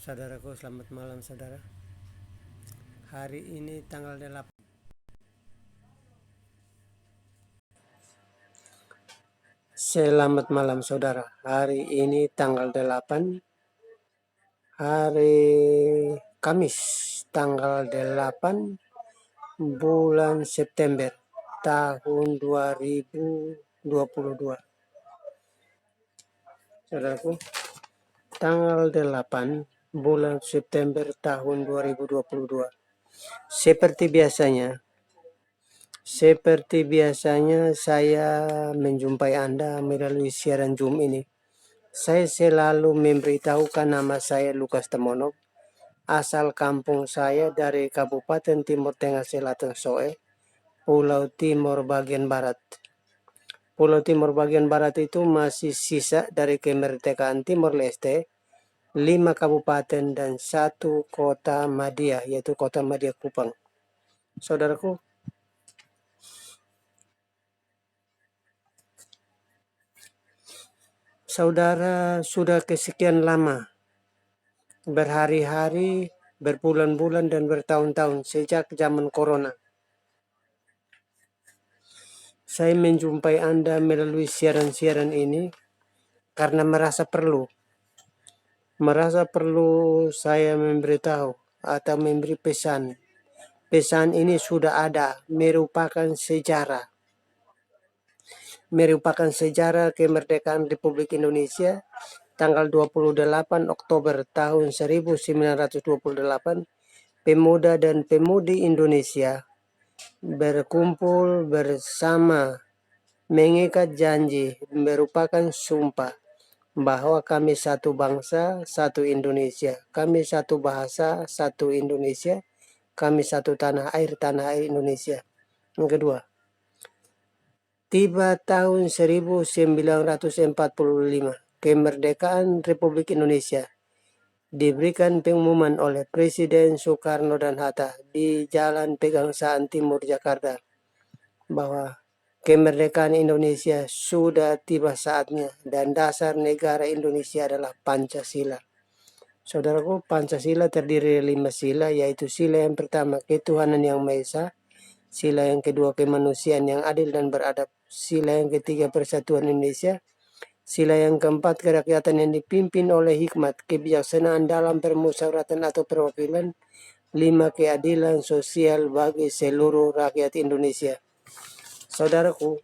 Saudaraku, selamat malam saudara. Hari ini tanggal 8. Selamat malam saudara. Hari ini tanggal 8, hari Kamis, tanggal 8 bulan September tahun 2022. Saudaraku, tanggal 8 bulan September tahun 2022. Seperti biasanya saya menjumpai Anda melalui siaran Zoom ini. Saya selalu memberitahukan nama saya Lukas Temonov. Asal kampung saya dari Kabupaten Timur Tengah Selatan Soe, Pulau Timur bagian Barat. Pulau Timur bagian Barat itu masih sisa dari kemerdekaan Timor Leste, 5 kabupaten dan 1 kota madya, yaitu kota madya Kupang. Saudaraku, saudara sudah kesekian lama, berhari-hari, berbulan-bulan dan bertahun-tahun sejak zaman corona, saya menjumpai Anda melalui siaran-siaran ini karena merasa perlu saya memberitahu atau memberi pesan. Pesan ini sudah ada, merupakan sejarah kemerdekaan Republik Indonesia tanggal 28 Oktober tahun 1928. Pemuda dan pemudi Indonesia berkumpul bersama mengikat janji, merupakan sumpah bahwa kami satu bangsa, satu Indonesia, kami satu bahasa, satu Indonesia, kami satu tanah air Indonesia. Yang kedua, tiba tahun 1945, kemerdekaan Republik Indonesia diberikan pengumuman oleh Presiden Soekarno dan Hatta di Jalan Pegangsaan Timur Jakarta bahwa kemerdekaan Indonesia sudah tiba saatnya dan dasar negara Indonesia adalah Pancasila. Saudaraku, Pancasila terdiri dari 5 sila, yaitu sila yang pertama ketuhanan yang Maha Esa, sila yang kedua kemanusiaan yang adil dan beradab, sila yang ketiga persatuan Indonesia, sila yang keempat kerakyatan yang dipimpin oleh hikmat, kebijaksanaan dalam permusyawaratan atau perwakilan, 5 keadilan sosial bagi seluruh rakyat Indonesia. Saudaraku,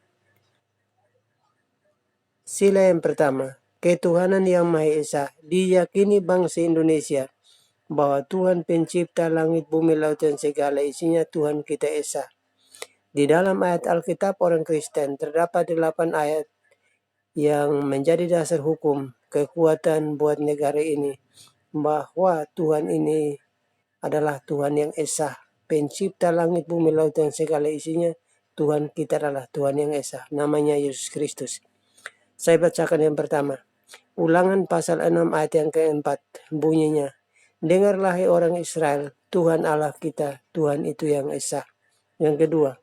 sila yang pertama, ketuhanan yang Maha Esa, diyakini bangsa Indonesia bahwa Tuhan pencipta langit, bumi, laut, dan segala isinya, Tuhan kita Esa. Di dalam ayat Alkitab orang Kristen terdapat 8 ayat yang menjadi dasar hukum kekuatan buat negara ini, bahwa Tuhan ini adalah Tuhan yang Esa, pencipta langit, bumi, laut, dan segala isinya. Tuhan kita adalah Tuhan yang Esa, namanya Yesus Kristus. Saya bacakan yang pertama, Ulangan pasal 6 ayat yang keempat, bunyinya, dengarlah hai orang Israel, Tuhan Allah kita, Tuhan itu yang Esa. Yang kedua,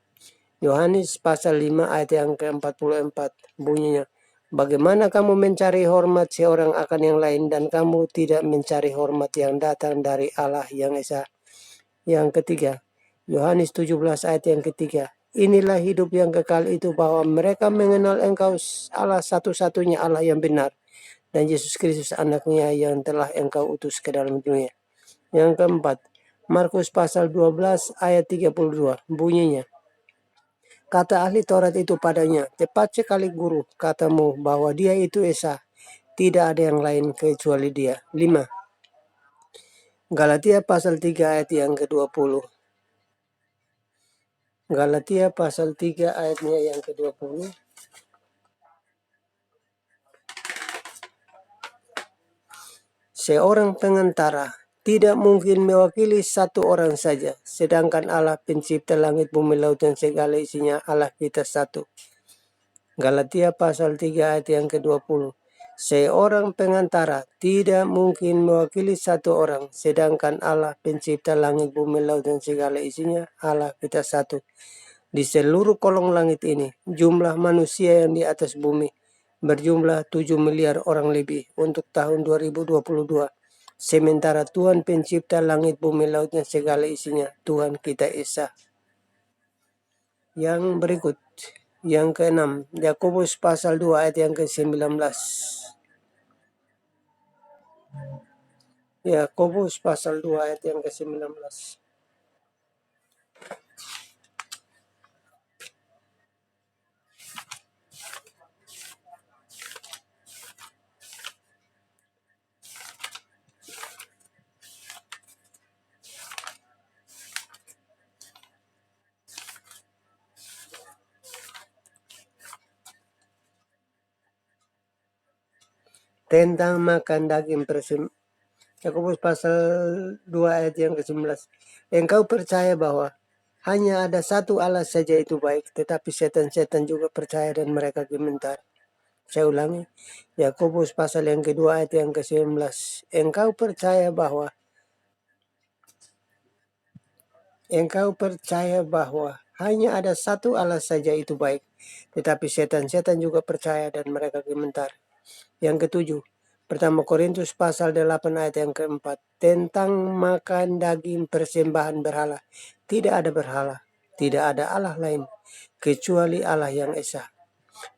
Yohanes pasal 5 ayat yang ke-44, bunyinya, bagaimana kamu mencari hormat seorang akan yang lain dan kamu tidak mencari hormat yang datang dari Allah yang Esa. Yang ketiga, Yohanes 17 ayat yang ketiga, inilah hidup yang kekal itu bahwa mereka mengenal Engkau Allah satu-satunya Allah yang benar dan Yesus Kristus anaknya yang telah Engkau utus ke dalam dunia. Yang keempat, Markus pasal 12 ayat 32, bunyinya, kata ahli Taurat itu padanya, tepat sekali guru katamu bahwa dia itu Esa, tidak ada yang lain kecuali dia. 5. Galatia pasal 3 ayat yang ke-20. Galatia pasal 3 ayatnya yang ke-20. Seorang pengantara tidak mungkin mewakili satu orang saja, sedangkan Allah pencipta langit, bumi, laut, dan segala isinya, Allah kita satu. Galatia pasal 3 ayat yang ke-20. Seorang pengantara tidak mungkin mewakili satu orang, sedangkan Allah pencipta langit, bumi, laut, dan segala isinya, Allah kita satu. Di seluruh kolong langit ini, jumlah manusia yang di atas bumi berjumlah 7 miliar orang lebih untuk tahun 2022. Sementara Tuhan pencipta langit, bumi, laut, dan segala isinya, Tuhan kita Esa. Yang berikut, yang keenam, Yakobus pasal 2 ayat yang ke-19. Yakobus pasal 2 ayat yang ke-19. Tentang makan daging Yakobus pasal 2 ayat yang ke-19. Engkau percaya bahwa hanya ada satu Allah saja itu baik, tetapi setan-setan juga percaya dan mereka gemetar. Saya ulangi, Yakobus pasal yang kedua ayat yang ke-19. Engkau percaya bahwa hanya ada satu Allah saja itu baik, tetapi setan-setan juga percaya dan mereka gemetar. Yang ketujuh, pertama Korintus pasal 8 ayat yang keempat, tentang makan daging persembahan berhala. Tidak ada berhala, tidak ada Allah lain, kecuali Allah yang Esa.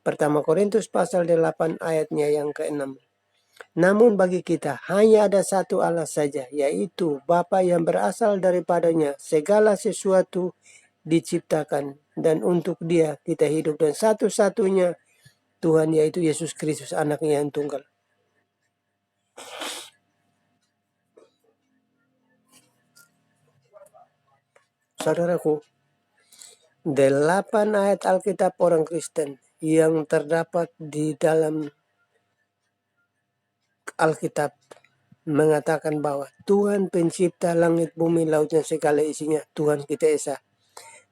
Pertama Korintus pasal 8 ayatnya yang ke-6. Namun bagi kita hanya ada satu Allah saja, yaitu Bapa yang berasal daripadanya segala sesuatu diciptakan, dan untuk Dia kita hidup, dan satu-satunya Tuhan yaitu Yesus Kristus, anaknya yang tunggal. Saudaraku, 8 ayat Alkitab orang Kristen yang terdapat di dalam Alkitab mengatakan bahwa Tuhan pencipta langit, bumi, laut, dan segala isinya, Tuhan kita Esa.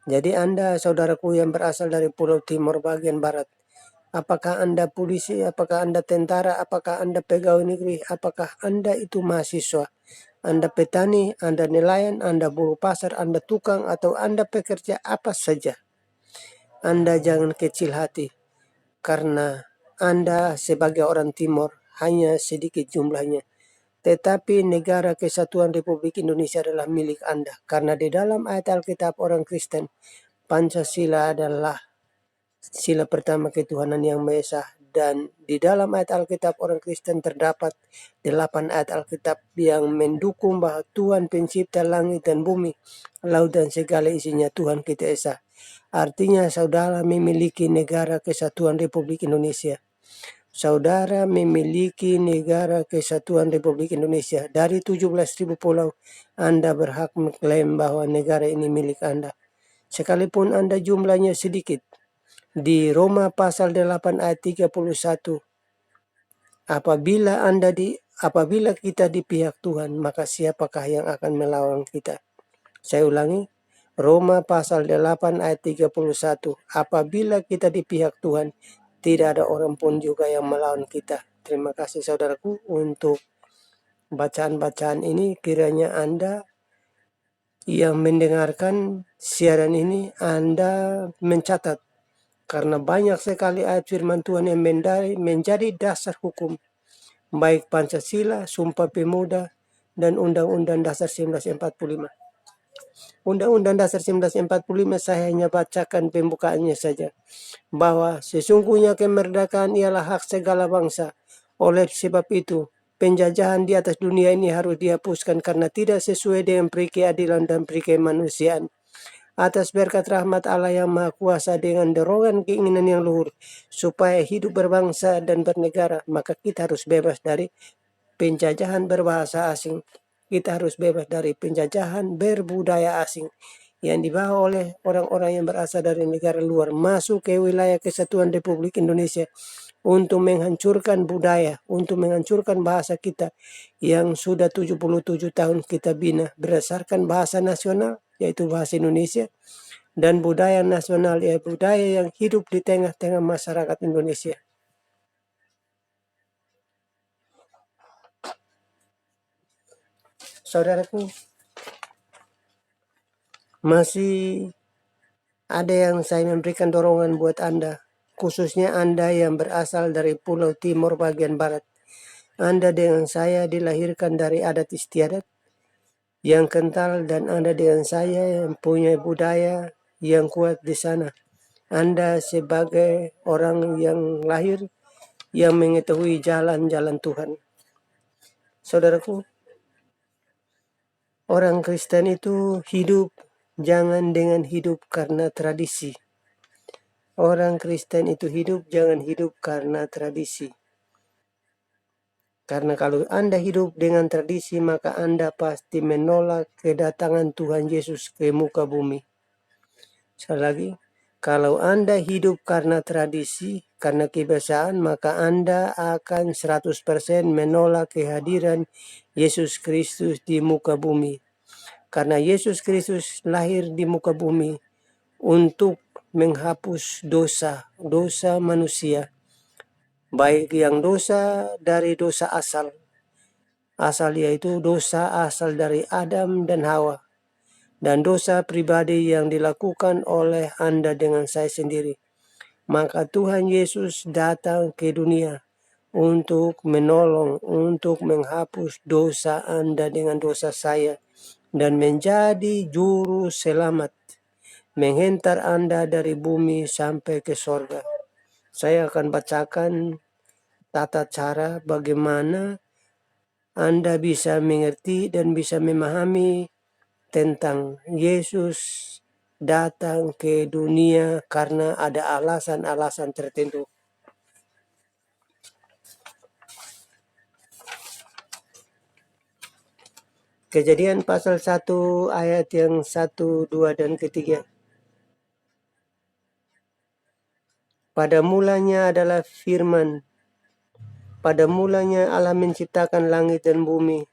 Jadi Anda, saudaraku yang berasal dari Pulau Timur bagian Barat, apakah Anda polisi, apakah Anda tentara, apakah Anda pegawai negeri, apakah Anda itu mahasiswa, Anda petani, Anda nelayan, Anda buruh pasar, Anda tukang, atau Anda pekerja apa saja, Anda jangan kecil hati, karena Anda sebagai orang Timur hanya sedikit jumlahnya. Tetapi negara kesatuan Republik Indonesia adalah milik Anda. Karena di dalam ayat Alkitab orang Kristen, Pancasila adalah sila pertama ketuhanan yang Maha Esa. Dan di dalam ayat Alkitab orang Kristen terdapat 8 ayat Alkitab yang mendukung bahwa Tuhan pencipta langit dan bumi, laut dan segala isinya, Tuhan kita Esa. Artinya saudara memiliki negara kesatuan Republik Indonesia. Saudara memiliki negara kesatuan Republik Indonesia. Dari 17.000 pulau, Anda berhak mengklaim bahwa negara ini milik Anda. Sekalipun Anda jumlahnya sedikit. Di Roma pasal 8 ayat 31, apabila kita di pihak Tuhan, maka siapakah yang akan melawan kita? Saya ulangi, Roma pasal 8 ayat 31, apabila kita di pihak Tuhan, tidak ada orang pun juga yang melawan kita. Terima kasih saudaraku untuk bacaan-bacaan ini. Kiranya Anda yang mendengarkan siaran ini, Anda mencatat. Karena banyak sekali ayat firman Tuhan yang menjadi dasar hukum. Baik Pancasila, Sumpah Pemuda, dan Undang-Undang Dasar 1945. Undang-Undang Dasar 1945 saya hanya bacakan pembukaannya saja. Bahwa sesungguhnya kemerdekaan ialah hak segala bangsa. Oleh sebab itu, penjajahan di atas dunia ini harus dihapuskan karena tidak sesuai dengan peri keadilan dan peri kemanusiaan. Atas berkat rahmat Allah yang Maha Kuasa dengan dorongan keinginan yang luhur, supaya hidup berbangsa dan bernegara, maka kita harus bebas dari penjajahan berbahasa asing. Kita harus bebas dari penjajahan berbudaya asing yang dibawa oleh orang-orang yang berasal dari negara luar masuk ke wilayah kesatuan Republik Indonesia untuk menghancurkan budaya, untuk menghancurkan bahasa kita yang sudah 77 tahun kita bina berdasarkan bahasa nasional, yaitu bahasa Indonesia, dan budaya nasional, yaitu budaya yang hidup di tengah-tengah masyarakat Indonesia. Saudaraku, masih ada yang saya memberikan dorongan buat Anda, khususnya Anda yang berasal dari Pulau Timur bagian Barat. Anda dengan saya dilahirkan dari adat istiadat yang kental, dan Anda dengan saya yang punya budaya yang kuat di sana. Anda sebagai orang yang lahir yang mengetahui jalan-jalan Tuhan. Saudaraku, orang Kristen itu hidup jangan dengan hidup karena tradisi. Orang Kristen itu hidup jangan hidup karena tradisi. Karena kalau Anda hidup dengan tradisi, maka Anda pasti menolak kedatangan Tuhan Yesus ke muka bumi. Sekali lagi, kalau Anda hidup karena tradisi, karena kebiasaan, maka Anda akan 100% menolak kehadiran Yesus Kristus di muka bumi. Karena Yesus Kristus lahir di muka bumi untuk menghapus dosa manusia. Baik yang dosa dari dosa asal yaitu dosa asal dari Adam dan Hawa, dan dosa pribadi yang dilakukan oleh Anda dengan saya sendiri. Maka Tuhan Yesus datang ke dunia untuk menolong, untuk menghapus dosa Anda dengan dosa saya, dan menjadi juru selamat, menghentar Anda dari bumi sampai ke sorga. Saya akan bacakan tata cara bagaimana Anda bisa mengerti dan bisa memahami tentang Yesus datang ke dunia karena ada alasan-alasan tertentu. Kejadian pasal 1 ayat yang 1, 2, dan ketiga. Pada mulanya adalah firman. Pada mulanya Allah menciptakan langit dan bumi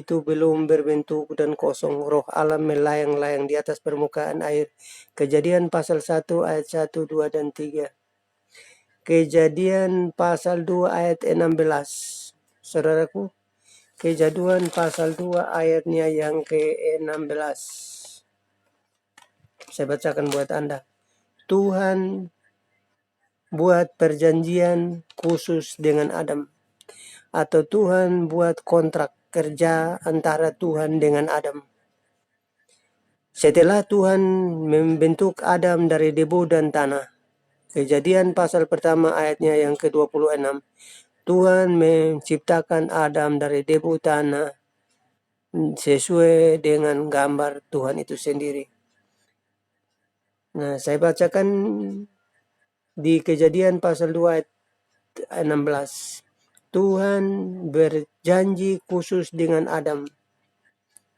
itu belum berbentuk dan kosong. Roh Allah melayang-layang di atas permukaan air. Kejadian pasal 1 ayat 1, 2, dan 3. Kejadian pasal 2 ayat 16. Saudaraku, Kejadian pasal 2 ayatnya yang ke-16. Saya bacakan buat Anda. Tuhan buat perjanjian khusus dengan Adam, atau Tuhan buat kontrak kerja antara Tuhan dengan Adam. Setelah Tuhan membentuk Adam dari debu dan tanah, Kejadian pasal pertama ayatnya yang ke-26, Tuhan menciptakan Adam dari debu tanah sesuai dengan gambar Tuhan itu sendiri. Nah, saya bacakan di Kejadian pasal 2 ayat 16. Tuhan berjanji khusus dengan Adam.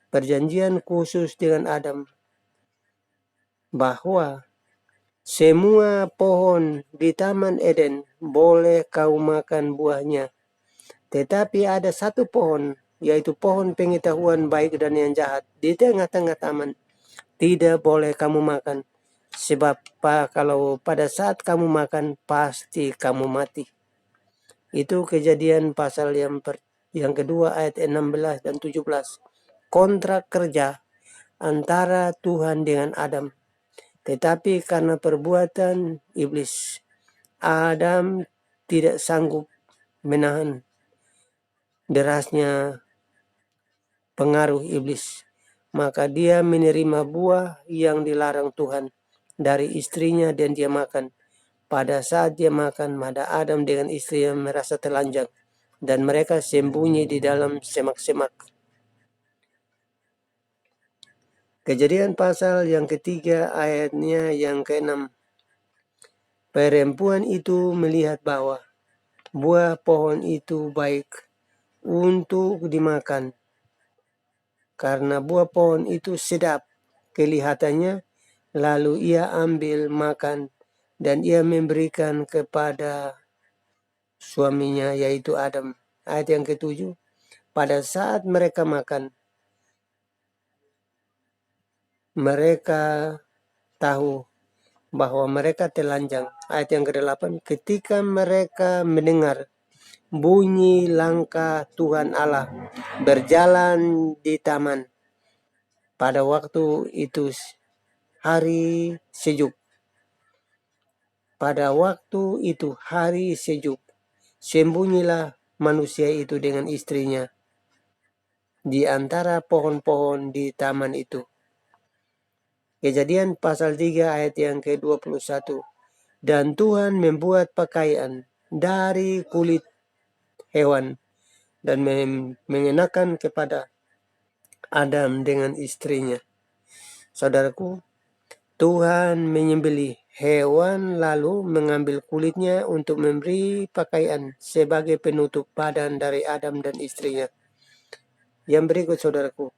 Perjanjian khusus dengan Adam. Bahwa semua pohon di Taman Eden boleh kau makan buahnya. Tetapi ada satu pohon, yaitu pohon pengetahuan baik dan yang jahat, di tengah-tengah taman. Tidak boleh kamu makan. Sebab kalau pada saat kamu makan, pasti kamu mati. Itu Kejadian pasal yang kedua ayat 16 dan 17. Kontrak kerja antara Tuhan dengan Adam. Tetapi karena perbuatan iblis, Adam tidak sanggup menahan derasnya pengaruh iblis. Maka dia menerima buah yang dilarang Tuhan dari istrinya dan dia makan. Pada saat dia makan, maka Adam dengan istrinya merasa telanjang dan mereka sembunyi di dalam semak-semak. Kejadian pasal yang ketiga ayatnya yang ke-6. Perempuan itu melihat bahwa buah pohon itu baik untuk dimakan, karena buah pohon itu sedap kelihatannya, lalu ia ambil makan dan ia memberikan kepada suaminya yaitu Adam. Ayat yang ke-7. Pada saat mereka makan, mereka tahu bahwa mereka telanjang. Ayat yang ke-8. Ketika mereka mendengar bunyi langkah Tuhan Allah berjalan di taman, pada waktu itu hari sejuk. Pada waktu itu hari sejuk. Sembunyilah manusia itu dengan istrinya di antara pohon-pohon di taman itu. Kejadian pasal 3 ayat yang ke-21. Dan Tuhan membuat pakaian dari kulit hewan dan mengenakan kepada Adam dengan istrinya. Saudaraku, Tuhan menyembelih hewan lalu mengambil kulitnya untuk memberi pakaian sebagai penutup badan dari Adam dan istrinya. Yang berikut saudaraku,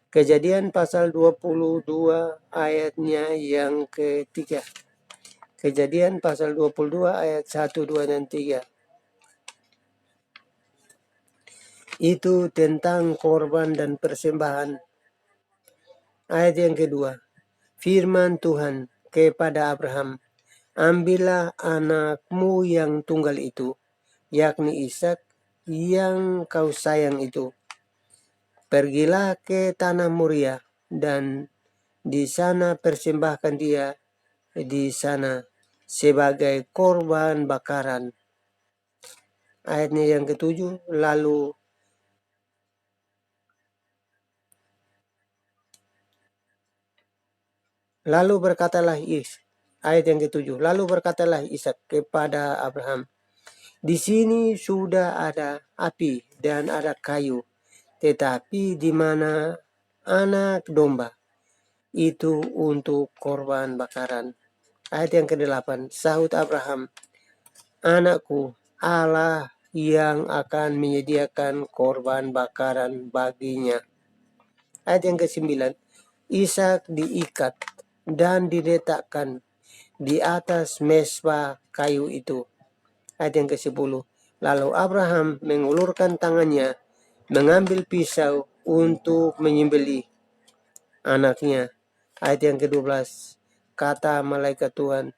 Kejadian pasal 22 ayatnya yang ketiga. Kejadian pasal 22 ayat 1, 2, dan 3. Itu tentang korban dan persembahan. Ayat yang kedua. Firman Tuhan kepada Abraham, ambillah anakmu yang tunggal itu, yakni Ishak yang kau sayang itu. Pergilah ke tanah Moria dan di sana persembahkan dia di sana sebagai korban bakaran. Ayatnya yang ketujuh, lalu berkatalah ayat yang ketujuh, lalu berkatalah Ishak kepada Abraham, di sini sudah ada api dan ada kayu, tetapi di mana anak domba itu untuk korban bakaran. Ayat yang ke-8, sahut Abraham, anakku, Allah yang akan menyediakan korban bakaran baginya. Ayat yang ke-9, Ishak diikat dan diletakkan di atas mezbah kayu itu. Ayat yang ke-10, lalu Abraham mengulurkan tangannya, mengambil pisau untuk menyembelih anaknya. Ayat yang ke-12, kata malaikat Tuhan,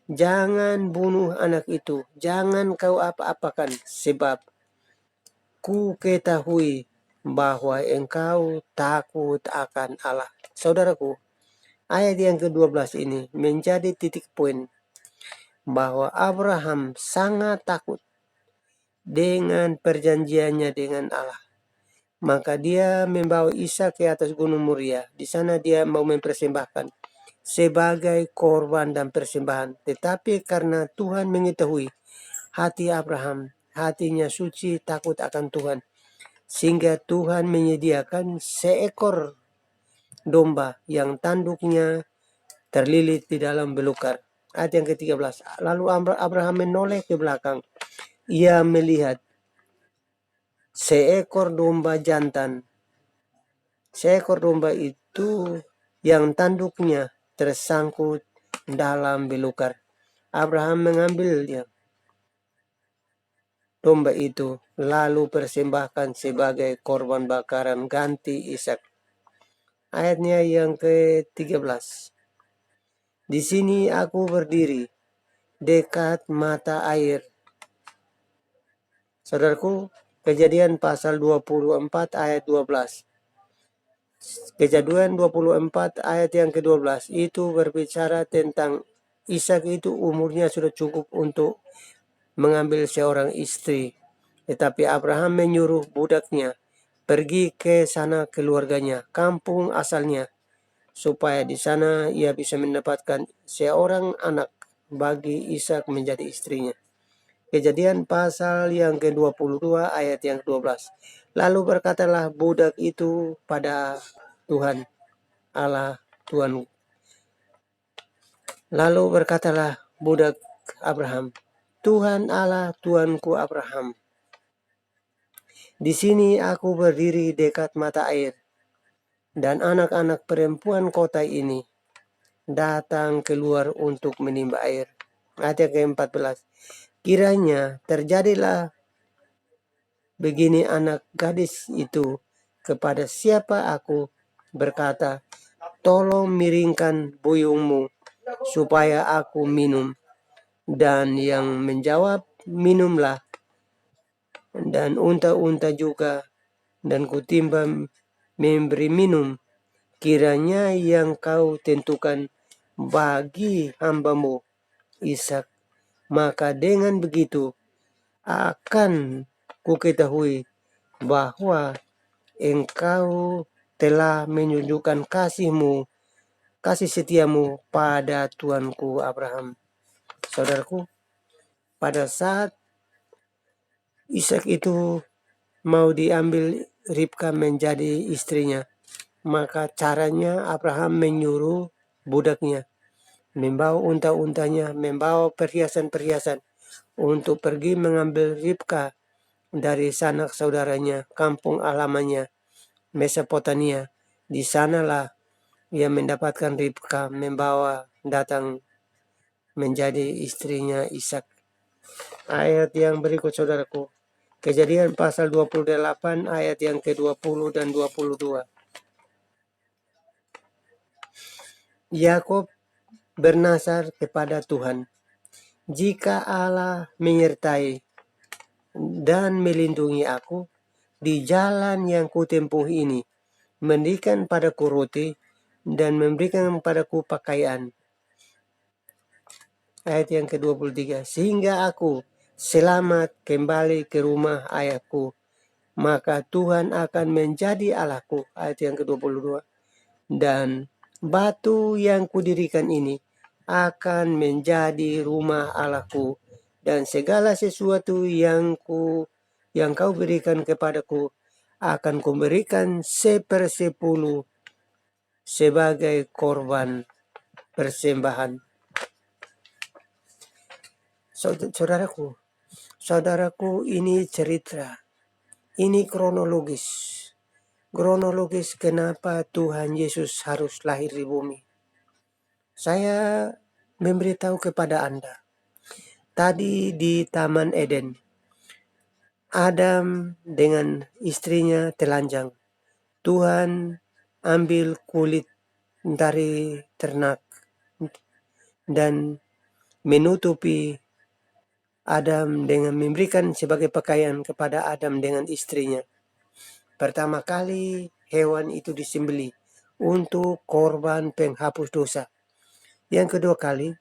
jangan bunuh anak itu, jangan kau apa-apakan, sebab ku ketahui bahwa engkau takut akan Allah. Saudaraku, ayat yang ke-12 ini menjadi titik poin bahwa Abraham sangat takut dengan perjanjiannya dengan Allah. Maka dia membawa Ishak ke atas gunung Moria. Di sana dia mau mempersembahkan sebagai korban dan persembahan. Tetapi karena Tuhan mengetahui hati Abraham, hatinya suci, takut akan Tuhan, sehingga Tuhan menyediakan seekor domba yang tanduknya terlilit di dalam belukar. Ayat yang ke-13. Lalu Abraham menoleh ke belakang. Ia melihat seekor domba jantan. Seekor domba itu yang tanduknya tersangkut dalam belukar. Abraham mengambilnya domba itu lalu persembahkan sebagai korban bakaran ganti Ishak. Ayatnya yang ke-13. Di sini aku berdiri dekat mata air. Saudaraku, Kejadian pasal 24 ayat 12. Kejadian 24 ayat yang ke-12 itu berbicara tentang Ishak itu umurnya sudah cukup untuk mengambil seorang istri. Tetapi Abraham menyuruh budaknya pergi ke sana keluarganya, kampung asalnya, supaya di sana ia bisa mendapatkan seorang anak bagi Ishak menjadi istrinya. Kejadian pasal yang ke-22 ayat yang ke-12. Lalu berkatalah budak itu pada Tuhan Allah Tuhan. Lalu berkatalah budak Abraham, Tuhan Allah Tuanku Abraham, di sini aku berdiri dekat mata air, dan anak-anak perempuan kota ini datang keluar untuk menimba air. Ayat ke-14. Kiranya terjadilah begini anak gadis itu kepada siapa aku berkata, tolong miringkan buyungmu supaya aku minum. Dan yang menjawab, minumlah. Dan unta-unta juga, dan kutimba memberi minum. Kiranya yang kau tentukan bagi hambamu Ishak. Maka dengan begitu akan kuketahui bahwa engkau telah menunjukkan kasih setiamu pada Tuanku Abraham. Saudaraku, pada saat Ishak itu mau diambil Ribka menjadi istrinya, maka caranya Abraham menyuruh budaknya membawa unta-untanya, membawa perhiasan-perhiasan untuk pergi mengambil Ribka dari sanak saudaranya, kampung alamannya, Mesopotamia. Di sanalah ia mendapatkan Ribka, membawa datang menjadi istrinya Ishak. Ayat yang berikut saudaraku, Kejadian pasal 28 ayat yang ke-20 dan 22. Yakub bernasar kepada Tuhan, jika Allah menyertai dan melindungi aku di jalan yang kutempuh ini, memberikan padaku roti dan memberikan padaku pakaian. Ayat yang ke-23, sehingga aku selamat kembali ke rumah ayahku, maka Tuhan akan menjadi Allahku. Ayat yang ke-22, dan batu yang kudirikan ini akan menjadi rumah Allahku, dan segala sesuatu yang kau berikan kepadaku akan kuberikan 1/10 sebagai korban persembahan. Saudaraku, ini cerita, ini kronologis kenapa Tuhan Yesus harus lahir di bumi. Saya memberitahu kepada Anda, tadi di Taman Eden, Adam dengan istrinya telanjang. Tuhan ambil kulit dari ternak dan menutupi Adam dengan memberikan sebagai pakaian kepada Adam dengan istrinya. Pertama kali hewan itu disembelih untuk korban penghapus dosa. Yang kedua kali,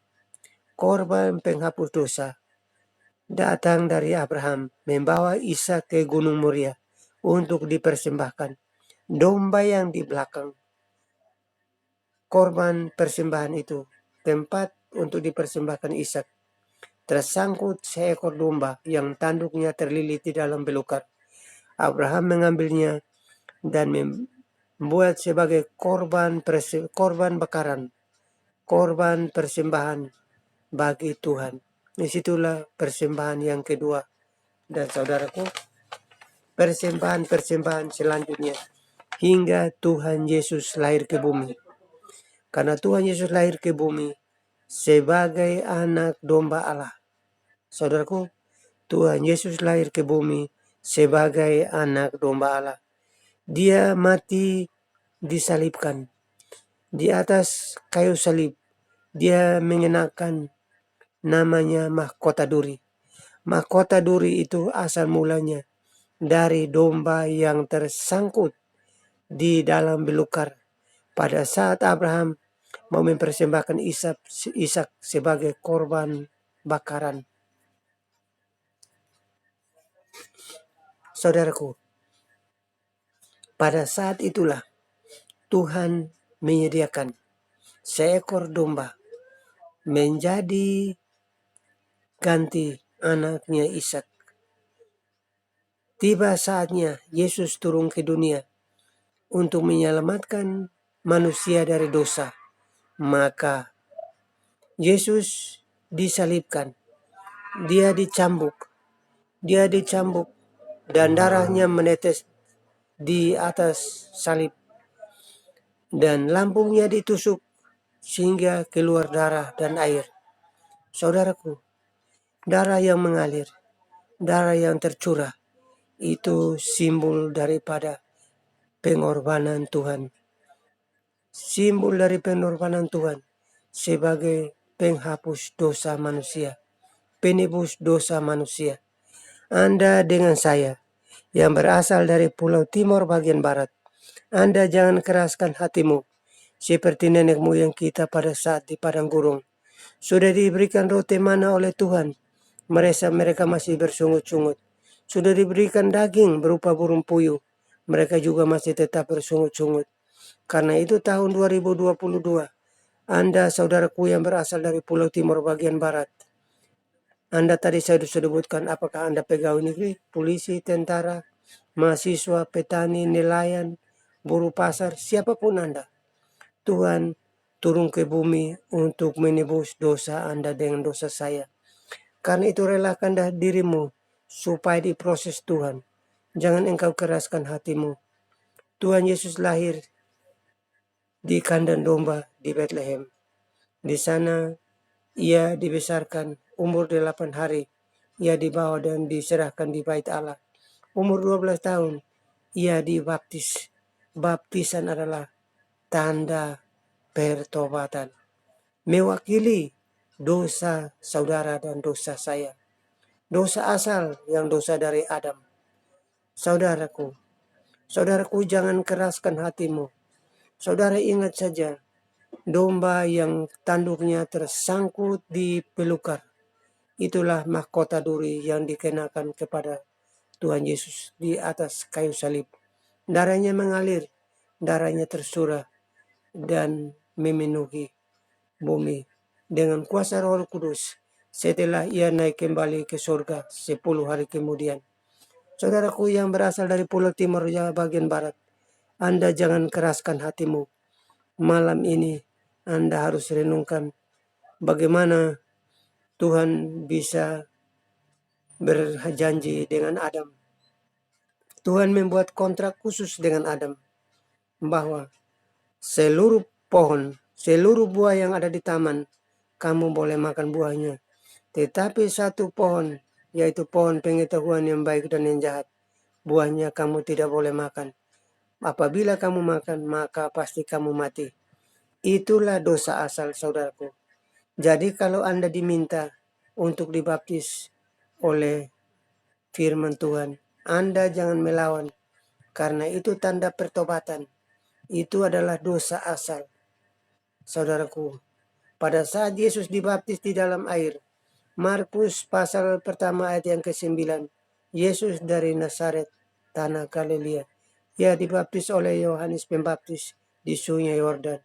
korban penghapus dosa datang dari Abraham membawa Ishak ke Gunung Moria untuk dipersembahkan. Domba yang di belakang korban persembahan itu, tempat untuk dipersembahkan Ishak, tersangkut seekor domba yang tanduknya terlilit di dalam belukar. Abraham mengambilnya dan membuat sebagai korban bakaran, korban persembahan bagi Tuhan. Disitulah persembahan yang kedua. Dan saudaraku, persembahan selanjutnya hingga Tuhan Yesus lahir ke bumi. Karena Tuhan Yesus lahir ke bumi sebagai anak domba Allah. Saudaraku, Tuhan Yesus lahir ke bumi sebagai anak domba Allah. Dia mati disalibkan. Di atas kayu salib, dia mengenakan namanya mahkota duri. Mahkota duri itu asal mulanya dari domba yang tersangkut di dalam belukar pada saat Abraham mau mempersembahkan Ishak sebagai korban bakaran. Saudaraku, pada saat itulah Tuhan menyediakan seekor domba menjadi ganti anaknya Ishak. Tiba saatnya Yesus turun ke dunia untuk menyelamatkan manusia dari dosa. Maka Yesus disalibkan, dia dicambuk dan darahnya menetes di atas salib, dan lambungnya ditusuk sehingga keluar darah dan air. Saudaraku, darah yang mengalir, darah yang tercurah, itu simbol daripada pengorbanan Tuhan. Simbol dari pengorbanan Tuhan sebagai penghapus dosa manusia, penebus dosa manusia. Anda dengan saya yang berasal dari Pulau Timur bagian barat, Anda jangan keraskan hatimu seperti nenek moyang kita pada saat di padang gurun. Sudah diberikan roti mana oleh Tuhan, mereka masih bersungut-sungut. Sudah diberikan daging berupa burung puyuh. Mereka juga masih tetap bersungut-sungut. Karena itu tahun 2022, Anda saudaraku yang berasal dari Pulau Timur bagian Barat, Anda tadi saya sudah sebutkan apakah Anda pegawai negeri, polisi, tentara, mahasiswa, petani, nelayan, buruh pasar, siapapun Anda. Tuhan turun ke bumi untuk menebus dosa Anda dengan dosa saya. Karena itu relakanlah dirimu supaya diproses Tuhan. Jangan engkau keraskan hatimu. Tuhan Yesus lahir di kandang domba di Bethlehem. Di sana ia dibesarkan umur 8 hari. Ia dibawa dan diserahkan di bait Allah. Umur 12 tahun ia dibaptis. Baptisan adalah tanda pertobatan. Mewakili dosa saudara dan dosa saya. Dosa asal yang dosa dari Adam. Saudaraku jangan keraskan hatimu. Saudara ingat saja, domba yang tanduknya tersangkut di pelukar. Itulah mahkota duri yang dikenakan kepada Tuhan Yesus di atas kayu salib. Darahnya mengalir, darahnya tersurah dan memenuhi bumi dengan kuasa Roh Kudus setelah ia naik kembali ke surga 10 hari kemudian. Saudaraku yang berasal dari Pulau Timur bagian Barat, Anda jangan keraskan hatimu. Malam ini Anda harus renungkan bagaimana Tuhan bisa berjanji dengan Adam. Tuhan membuat kontrak khusus dengan Adam bahwa seluruh pohon, seluruh buah yang ada di taman, kamu boleh makan buahnya. Tetapi satu pohon, yaitu pohon pengetahuan yang baik dan yang jahat, buahnya kamu tidak boleh makan. Apabila kamu makan, maka pasti kamu mati. Itulah dosa asal, saudaraku. Jadi kalau Anda diminta untuk dibaptis oleh firman Tuhan, Anda jangan melawan, karena itu tanda pertobatan. Itu adalah dosa asal, saudaraku. Pada saat Yesus dibaptis di dalam air, Markus pasal pertama ayat yang ke-9, Yesus dari Nazaret, tanah Galilea. Ia dibaptis oleh Yohanes Pembaptis di Sungai Yordan.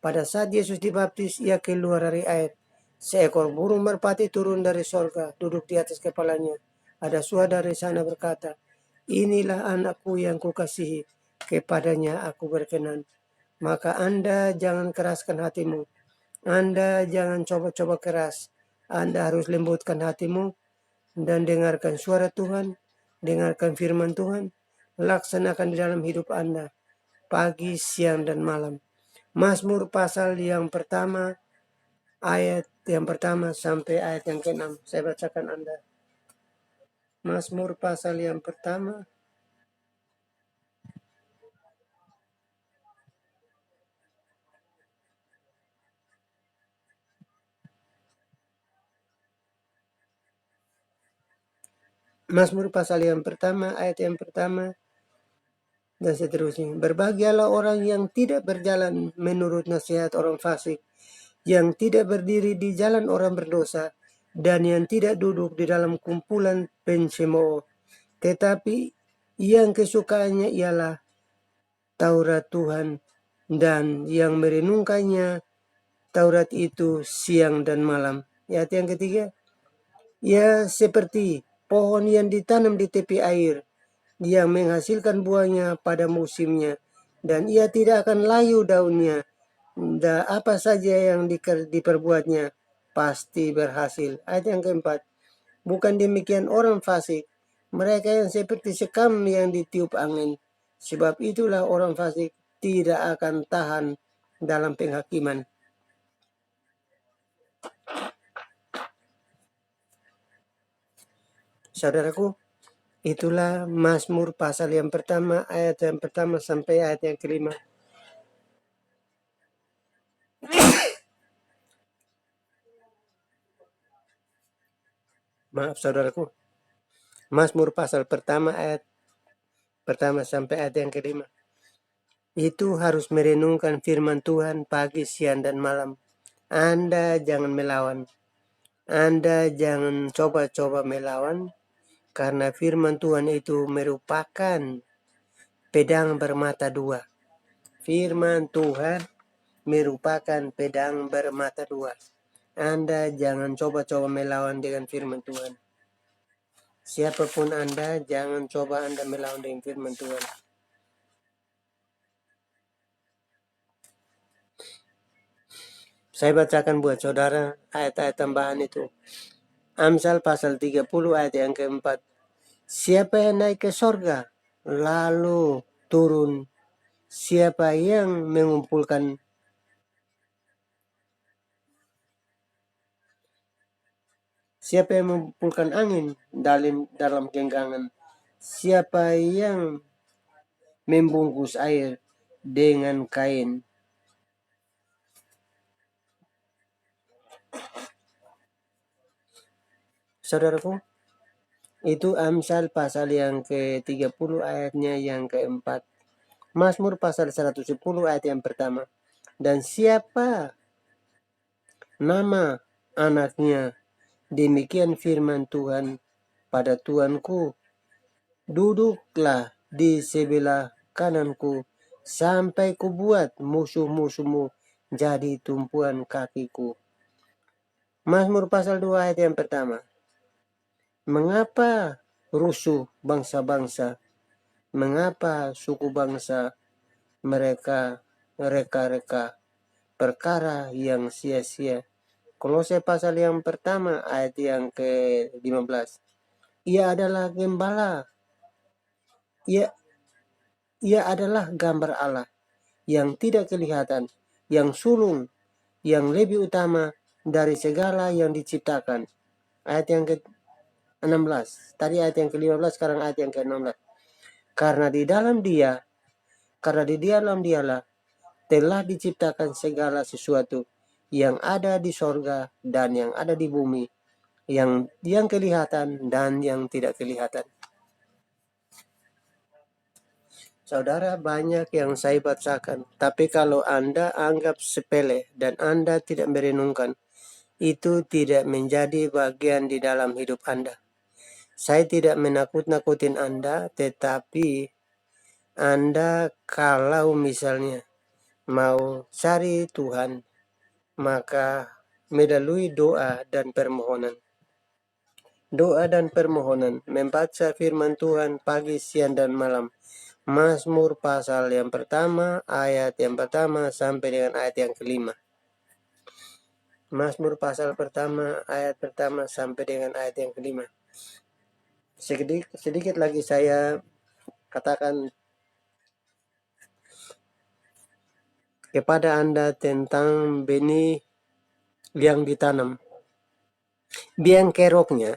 Pada saat Yesus dibaptis, ia keluar dari air. Seekor burung merpati turun dari sorga, duduk di atas kepalanya. Ada suara dari sana berkata, inilah anakku yang kukasihi, kepadanya aku berkenan. Maka Anda jangan keraskan hatimu. Anda jangan coba-coba keras. Anda harus lembutkan hatimu dan dengarkan suara Tuhan, dengarkan firman Tuhan, laksanakan di dalam hidup Anda, pagi, siang, dan malam. Mazmur pasal yang pertama, ayat yang pertama sampai ayat yang ke-6. Saya bacakan Anda. Mazmur pasal yang pertama, Mazmur pasal yang pertama, ayat yang pertama, dan seterusnya. Berbahagialah orang yang tidak berjalan menurut nasihat orang fasik, yang tidak berdiri di jalan orang berdosa, dan yang tidak duduk di dalam kumpulan pencemooh. Tetapi yang kesukaannya ialah Taurat Tuhan, dan yang merenungkannya Taurat itu siang dan malam. Ayat yang ketiga, ia seperti pohon yang ditanam di tepi air, yang menghasilkan buahnya pada musimnya, dan ia tidak akan layu daunnya. Dan apa saja yang diperbuatnya pasti berhasil. Ayat yang keempat, bukan demikian orang fasik, mereka yang seperti sekam yang ditiup angin. Sebab itulah orang fasik tidak akan tahan dalam penghakiman. Saudaraku, itulah Mazmur pasal yang pertama, ayat yang pertama sampai ayat yang ke-5. Maaf saudaraku. Mazmur pasal pertama ayat pertama sampai ayat yang ke-5. Itu harus merenungkan firman Tuhan pagi, siang, dan malam. Anda jangan melawan. Anda jangan coba-coba melawan. Karena firman Tuhan itu merupakan pedang bermata dua. Firman Tuhan merupakan pedang bermata dua. Anda jangan coba-coba melawan dengan firman Tuhan. Siapapun Anda, jangan coba Anda melawan dengan firman Tuhan. Saya bacakan buat saudara ayat-ayat tambahan itu. Amsal pasal 30 ayat yang keempat. Siapa yang naik ke sorga, lalu turun. Siapa yang mengumpulkan angin dalam genggaman? Siapa yang membungkus air dengan kain? Saudaraku, itu Amsal pasal yang ke-30 ayatnya yang keempat. Mazmur pasal 110 ayat yang pertama. Dan siapa nama anaknya? Demikian firman Tuhan pada Tuanku, duduklah di sebelah kananku, sampai kubuat musuh-musuhmu jadi tumpuan kakiku. Mazmur pasal 2 ayat yang pertama. Mengapa rusuh bangsa-bangsa? Mengapa suku bangsa mereka reka-reka perkara yang sia-sia? Kolose pasal yang pertama ayat yang ke-15. Ia adalah gembala. Ia adalah gambar Allah yang tidak kelihatan, yang sulung, yang lebih utama dari segala yang diciptakan. Ayat yang ke-16. Tadi ayat yang ke-15, sekarang ayat yang ke-16. Karena di dalam dialah telah diciptakan segala sesuatu yang ada di sorga dan yang ada di bumi, yang kelihatan dan yang tidak kelihatan. Saudara, banyak yang saya bacakan, tapi kalau Anda anggap sepele dan Anda tidak merenungkan, itu tidak menjadi bagian di dalam hidup Anda. Saya tidak menakut-nakutin Anda, tetapi Anda kalau misalnya mau cari Tuhan, maka melalui doa dan permohonan. Doa dan permohonan, membaca firman Tuhan pagi, siang, dan malam. Mazmur pasal yang pertama, ayat yang pertama sampai dengan ayat yang kelima. Mazmur pasal pertama, ayat pertama sampai dengan ayat yang kelima. Sedikit lagi saya katakan kepada Anda tentang benih yang ditanam. Biang keroknya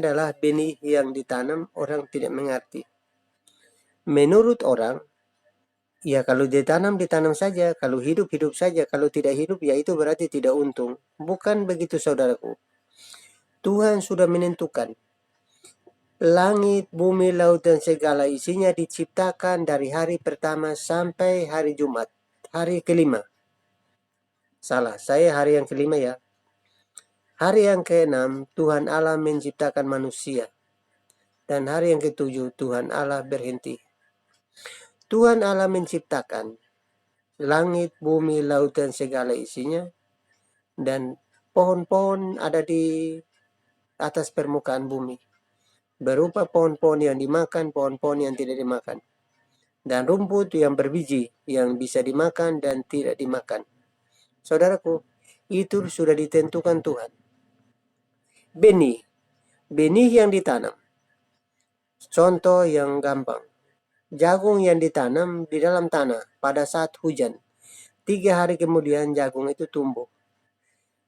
adalah benih yang ditanam, orang tidak mengerti. Menurut orang, ya kalau ditanam saja, kalau hidup saja, kalau tidak hidup ya itu berarti tidak untung. Bukan begitu saudaraku. Tuhan sudah menentukan langit, bumi, laut, dan segala isinya diciptakan dari hari pertama sampai hari Jumat. Hari kelima. Salah, saya hari yang kelima ya. Hari yang keenam Tuhan Allah menciptakan manusia. Dan hari yang ketujuh Tuhan Allah berhenti. Tuhan Allah menciptakan langit, bumi, laut, dan segala isinya. Dan pohon-pohon ada di atas permukaan bumi. Berupa pohon-pohon yang dimakan, pohon-pohon yang tidak dimakan. Dan rumput yang berbiji, yang bisa dimakan dan tidak dimakan. Saudaraku, itu sudah ditentukan Tuhan. Benih yang ditanam. Contoh yang gampang. Jagung yang ditanam di dalam tanah pada saat hujan. 3 hari kemudian jagung itu tumbuh.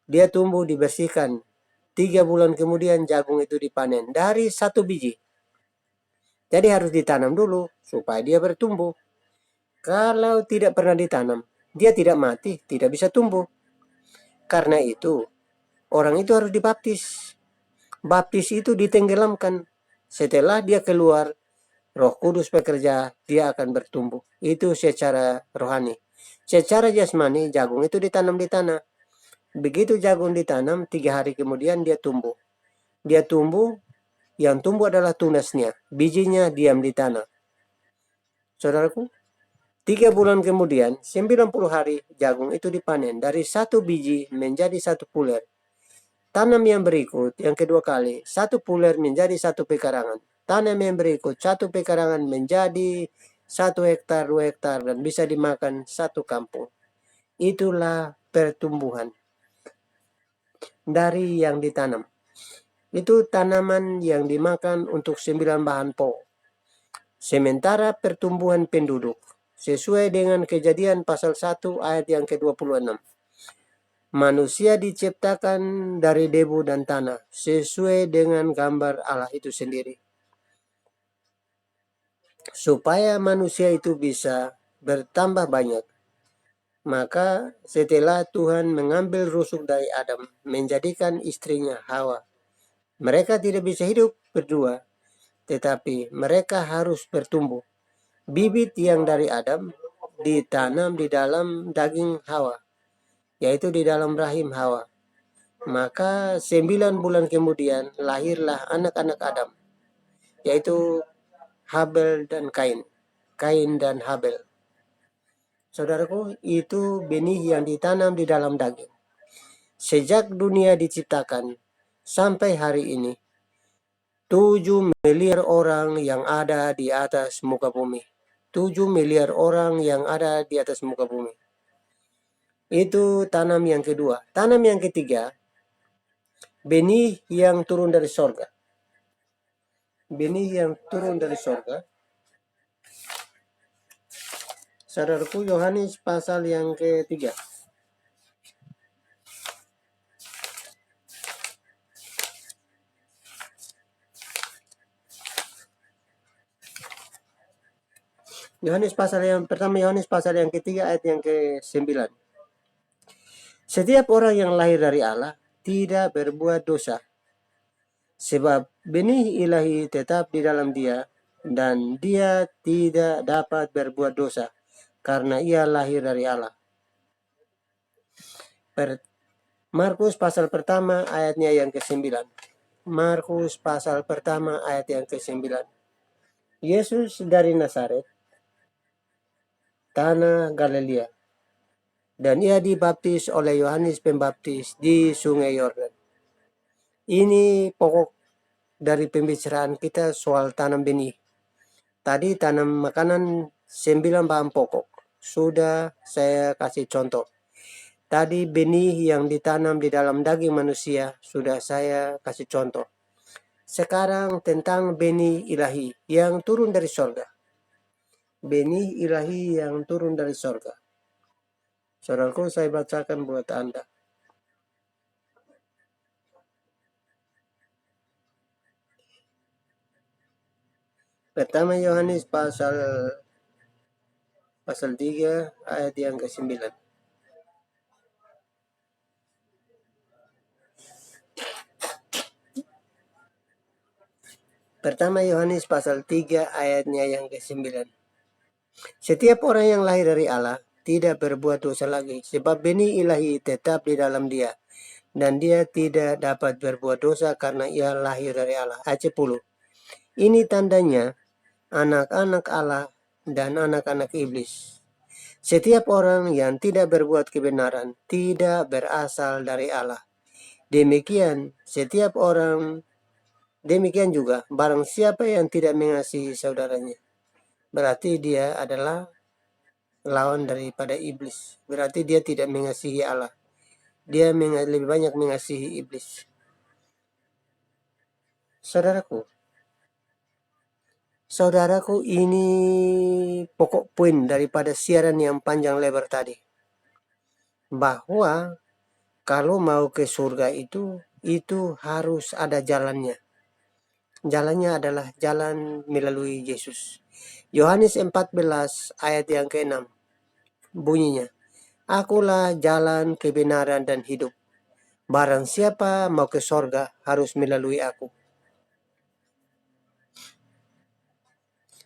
Dia tumbuh, dibersihkan. 3 bulan kemudian jagung itu dipanen dari 1 biji. Jadi harus ditanam dulu supaya dia bertumbuh. Kalau tidak pernah ditanam, dia tidak mati, tidak bisa tumbuh. Karena itu, orang itu harus dibaptis. Baptis itu ditenggelamkan. Setelah dia keluar, Roh Kudus bekerja, dia akan bertumbuh. Itu secara rohani. Secara jasmani, jagung itu ditanam di tanah. Begitu jagung ditanam, 3 hari kemudian dia tumbuh. Dia tumbuh, yang tumbuh adalah tunasnya, bijinya diam di tanah. Saudaraku, 3 bulan kemudian, 90 hari, jagung itu dipanen. Dari 1 biji menjadi 1 puler. Tanam yang berikut, yang kedua kali, 1 puler menjadi 1 pekarangan. Tanam yang berikut, 1 pekarangan menjadi 1 hektar, 2 hektar, dan bisa dimakan 1 kampung. Itulah pertumbuhan dari yang ditanam. Itu tanaman yang dimakan untuk 9 bahan pokok. Sementara pertumbuhan penduduk, sesuai dengan Kejadian pasal 1 ayat yang ke-26. Manusia diciptakan dari debu dan tanah, sesuai dengan gambar Allah itu sendiri. Supaya manusia itu bisa bertambah banyak. Maka setelah Tuhan mengambil rusuk dari Adam, menjadikan istrinya Hawa. Mereka tidak bisa hidup berdua, tetapi mereka harus bertumbuh. Bibit yang dari Adam ditanam di dalam daging Hawa, yaitu di dalam rahim Hawa. Maka 9 bulan kemudian lahirlah anak-anak Adam, yaitu Habel dan Kain. Kain dan Habel. Saudaraku, itu benih yang ditanam di dalam daging. Sejak dunia diciptakan sampai hari ini, 7 miliar orang yang ada di atas muka bumi. 7 miliar orang yang ada di atas muka bumi. Itu tanam yang kedua. Tanam yang ketiga, benih yang turun dari sorga. Benih yang turun dari sorga. Saudaraku, Yohanes pasal yang ketiga. Yohanes pasal yang pertama, Yohanes pasal yang ketiga ayat yang ke-9. Setiap orang yang lahir dari Allah tidak berbuat dosa, sebab benih ilahi tetap di dalam dia, dan dia tidak dapat berbuat dosa, karena ia lahir dari Allah. Markus pasal pertama ayatnya yang ke-9. Markus pasal pertama ayat yang ke-9. Yesus dari Nazaret, tanah Galilea, dan ia dibaptis oleh Yohanes Pembaptis di Sungai Yordan. Ini pokok dari pembicaraan kita soal tanam benih. Tadi tanam makanan 9 bahan pokok. Sudah saya kasih contoh. Tadi benih yang ditanam di dalam daging manusia sudah saya kasih contoh. Sekarang tentang benih ilahi yang turun dari sorga. Benih ilahi yang turun dari sorga. Saudaraku, saya bacakan buat Anda. Pertama Yohanes pasal 3 ayat yang ke-9. Pertama Yohanes pasal 3 ayatnya yang ke-9. Setiap orang yang lahir dari Allah tidak berbuat dosa lagi, sebab benih ilahi tetap di dalam dia, dan dia tidak dapat berbuat dosa karena ia lahir dari Allah. Ayat 10. Ini tandanya anak-anak Allah dan anak-anak iblis. Setiap orang yang tidak berbuat kebenaran tidak berasal dari Allah. Demikian juga barang siapa yang tidak mengasihi saudaranya, berarti dia adalah lawan daripada iblis. Berarti dia tidak mengasihi Allah. Dia lebih banyak mengasihi iblis. Saudaraku, ini pokok poin daripada siaran yang panjang lebar tadi. Bahwa kalau mau ke surga itu harus ada jalannya. Jalannya adalah jalan melalui Yesus. Yohanes 14 ayat yang ke-6 bunyinya, Akulah jalan, kebenaran, dan hidup. Barang siapa mau ke surga harus melalui aku.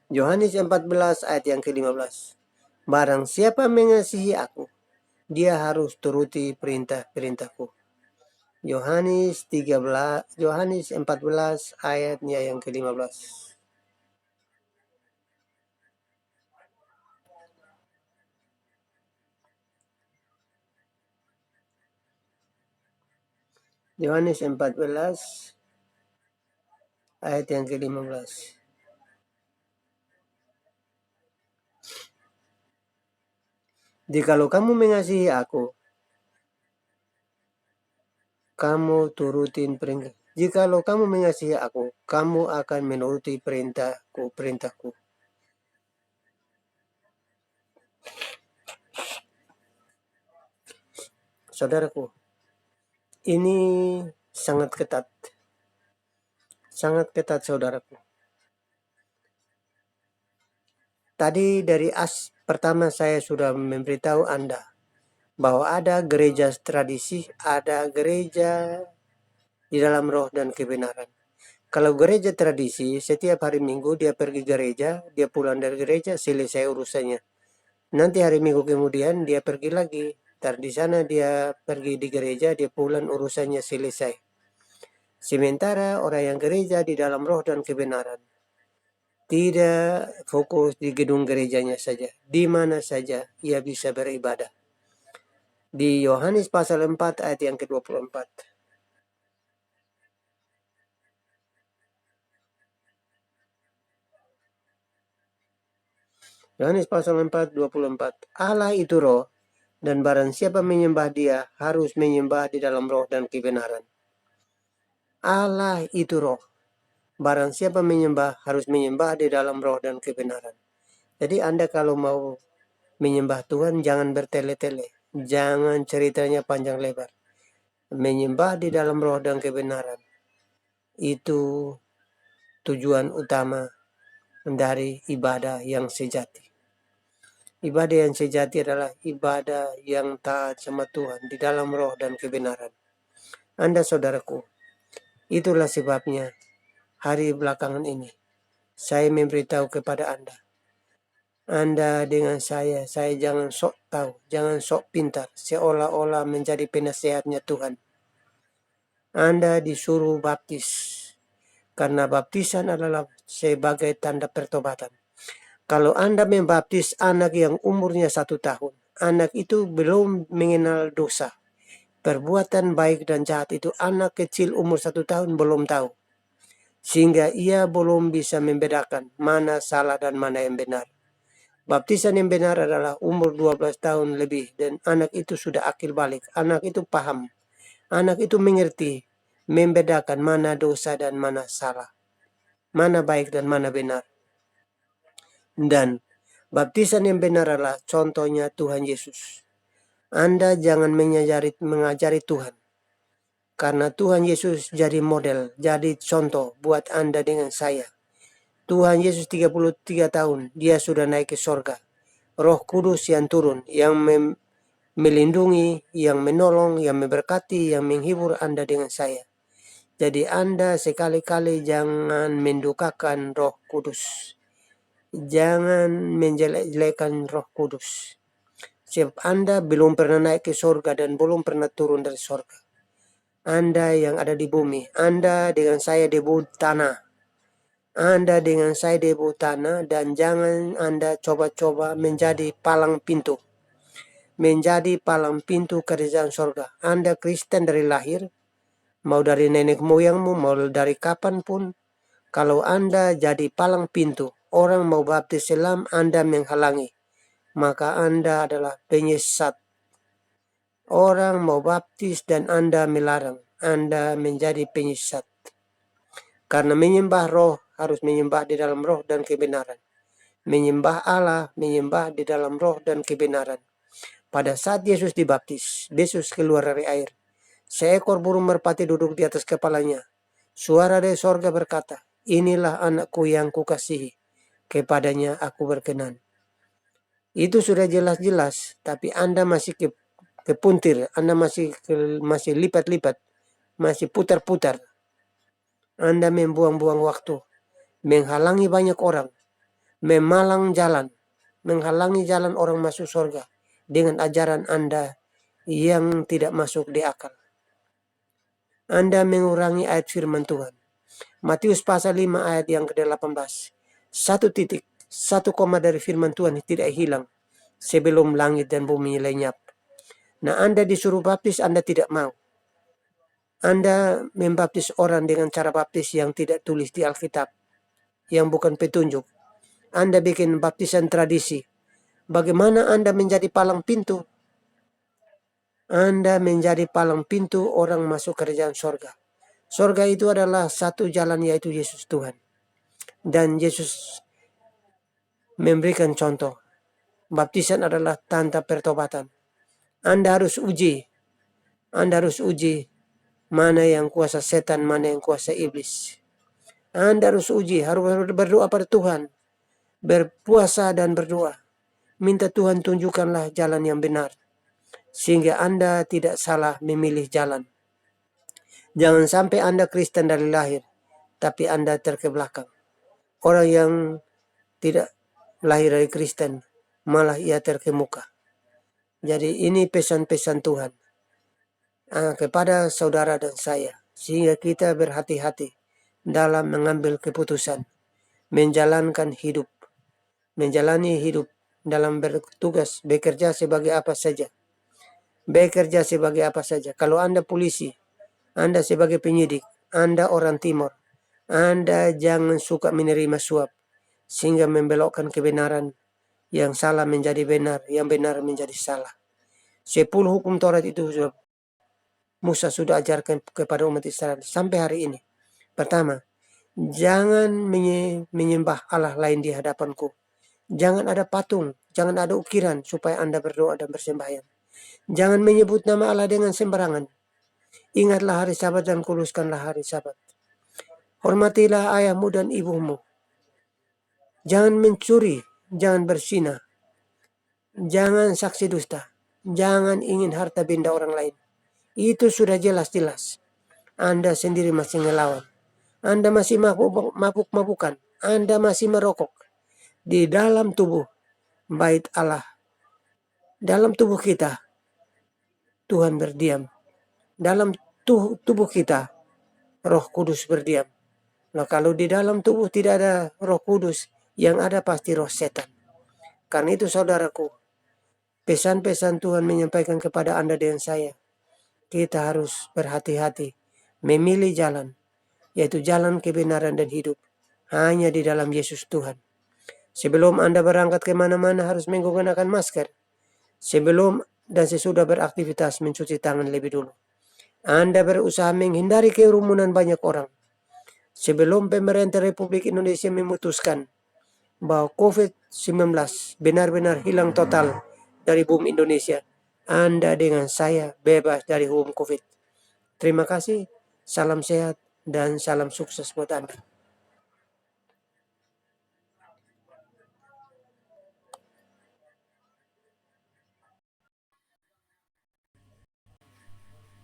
Yohanes 14 ayat yang ke-15. Barang siapa mengasihi aku, dia harus turuti perintah-perintahku. Yohanes 14 ayatnya yang ke-15. Yohanes 14 ayat yang ke-15. Jikalau kamu mengasihi aku, kamu turutin perintah. Jikalau kamu mengasihi aku, kamu akan menuruti perintahku. Saudaraku, ini sangat ketat. Sangat ketat, saudaraku. Tadi dari pertama saya sudah memberitahu Anda bahwa ada gereja tradisi, ada gereja di dalam roh dan kebenaran. Kalau gereja tradisi, setiap hari Minggu dia pergi gereja, dia pulang dari gereja, selesai urusannya. Nanti hari Minggu kemudian dia pergi lagi. Di sana dia pergi di gereja, dia pulang, urusannya selesai. Sementara orang yang gereja di dalam roh dan kebenaran tidak fokus di gedung gerejanya saja, di mana saja ia bisa beribadah. Di Yohanes pasal 4 ayat yang ke-24. Yohanes pasal 4, 24. Allah itu roh, dan barang siapa menyembah dia harus menyembah di dalam roh dan kebenaran. Allah itu roh. Barang siapa menyembah harus menyembah di dalam roh dan kebenaran. Jadi Anda kalau mau menyembah Tuhan jangan bertele-tele. Jangan ceritanya panjang lebar. Menyembah di dalam roh dan kebenaran. Itu tujuan utama dari ibadah yang sejati. Ibadah yang sejati adalah ibadah yang taat sama Tuhan di dalam roh dan kebenaran. Anda saudaraku, itulah sebabnya hari belakangan ini saya memberitahu kepada Anda dengan saya jangan sok tahu, jangan sok pintar, seolah-olah menjadi penasehatnya Tuhan. Anda disuruh baptis, karena baptisan adalah sebagai tanda pertobatan. Kalau Anda membaptis anak yang umurnya 1 tahun, anak itu belum mengenal dosa. Perbuatan baik dan jahat itu anak kecil umur 1 tahun belum tahu. Sehingga ia belum bisa membedakan mana salah dan mana yang benar. Baptisan yang benar adalah umur 12 tahun lebih dan anak itu sudah akil balik. Anak itu paham. Anak itu mengerti, membedakan mana dosa dan mana salah. Mana baik dan mana benar. Dan baptisan yang benar adalah contohnya Tuhan Yesus. Anda jangan mengajari Tuhan. Karena Tuhan Yesus jadi model, jadi contoh buat Anda dengan saya. Tuhan Yesus 33 tahun, dia sudah naik ke sorga. Roh Kudus yang turun, yang melindungi, yang menolong, yang memberkati, yang menghibur Anda dengan saya. Jadi Anda sekali-kali jangan mendukakan Roh Kudus. Jangan menjelek-jelekan Roh Kudus. Sebab Anda belum pernah naik ke sorga dan belum pernah turun dari sorga. Anda yang ada di bumi, Anda dengan saya debu tanah. Anda dengan saya debu tanah dan jangan Anda coba-coba menjadi palang pintu. Menjadi palang pintu kerajaan sorga. Anda Kristen dari lahir, mau dari nenek moyangmu, mau dari kapanpun. Kalau Anda jadi palang pintu, orang mau baptis Islam, Anda menghalangi. Maka Anda adalah penyesat. Orang mau baptis dan Anda melarang. Anda menjadi penyesat. Karena menyembah roh harus menyembah di dalam roh dan kebenaran. Menyembah Allah, menyembah di dalam roh dan kebenaran. Pada saat Yesus dibaptis, Yesus keluar dari air. Seekor burung merpati duduk di atas kepalanya. Suara dari sorga berkata, inilah anakku yang kukasihi. Kepadanya aku berkenan. Itu sudah jelas-jelas, tapi Anda masih kepuntir, Anda masih lipat-lipat, masih putar-putar. Anda membuang-buang waktu, menghalangi banyak orang, memalang jalan, menghalangi jalan orang masuk surga dengan ajaran Anda yang tidak masuk di akal. Anda mengurangi ayat firman Tuhan. Matius pasal 5 ayat yang ke-18. Satu titik, satu koma dari firman Tuhan tidak hilang sebelum langit dan bumi lenyap. Nah, Anda disuruh baptis, Anda tidak mau. Anda membaptis orang dengan cara baptis yang tidak tulis di Alkitab, yang bukan petunjuk. Anda bikin baptisan tradisi. Bagaimana Anda menjadi palang pintu? Anda menjadi palang pintu orang masuk kerajaan sorga. Sorga itu adalah satu jalan, yaitu Yesus Tuhan. Dan Yesus memberikan contoh. Baptisan adalah tanda pertobatan. Anda harus uji. Anda harus uji mana yang kuasa setan, mana yang kuasa iblis. Anda harus uji, harus berdoa pada Tuhan. Berpuasa dan berdoa. Minta Tuhan tunjukkanlah jalan yang benar. Sehingga Anda tidak salah memilih jalan. Jangan sampai Anda Kristen dari lahir, tapi Anda terkebelakang. Orang yang tidak lahir dari Kristen, malah ia terkemuka. Jadi ini pesan-pesan Tuhan kepada saudara dan saya. Sehingga kita berhati-hati dalam mengambil keputusan. Menjalani hidup dalam bertugas, bekerja sebagai apa saja. Kalau Anda polisi, Anda sebagai penyidik, Anda orang timur, Anda jangan suka menerima suap, sehingga membelokkan kebenaran. Yang salah menjadi benar, yang benar menjadi salah. 10 hukum Taurat itu Musa sudah ajarkan kepada umat Israel sampai hari ini. Pertama, jangan menyembah Allah lain di hadapanku. Jangan ada patung, jangan ada ukiran supaya Anda berdoa dan bersembahyang. Jangan menyebut nama Allah dengan sembarangan. Ingatlah hari Sabat dan kuduskanlah hari Sabat. Hormatilah ayahmu dan ibumu. Jangan mencuri, jangan berzina. Jangan saksi dusta. Jangan ingin harta benda orang lain. Itu sudah jelas-jelas. Anda sendiri masih ngelawan. Anda masih mabuk-mabukan. Anda masih merokok. Di dalam tubuh bait Allah. Dalam tubuh kita, Tuhan berdiam. Dalam tubuh kita, Roh Kudus berdiam. Nah, kalau di dalam tubuh tidak ada Roh Kudus, yang ada pasti roh setan. Karena itu saudaraku, pesan-pesan Tuhan menyampaikan kepada Anda dan saya. Kita harus berhati-hati memilih jalan, yaitu jalan kebenaran dan hidup, hanya di dalam Yesus Tuhan. Sebelum Anda berangkat kemana-mana harus menggunakan masker. Sebelum dan sesudah beraktivitas mencuci tangan lebih dulu. Anda berusaha menghindari kerumunan banyak orang. Sebelum pemerintah Republik Indonesia memutuskan bahwa COVID-19 benar-benar hilang total dari bumi Indonesia, Anda dengan saya bebas dari hukum COVID. Terima kasih, salam sehat, dan salam sukses buat Anda.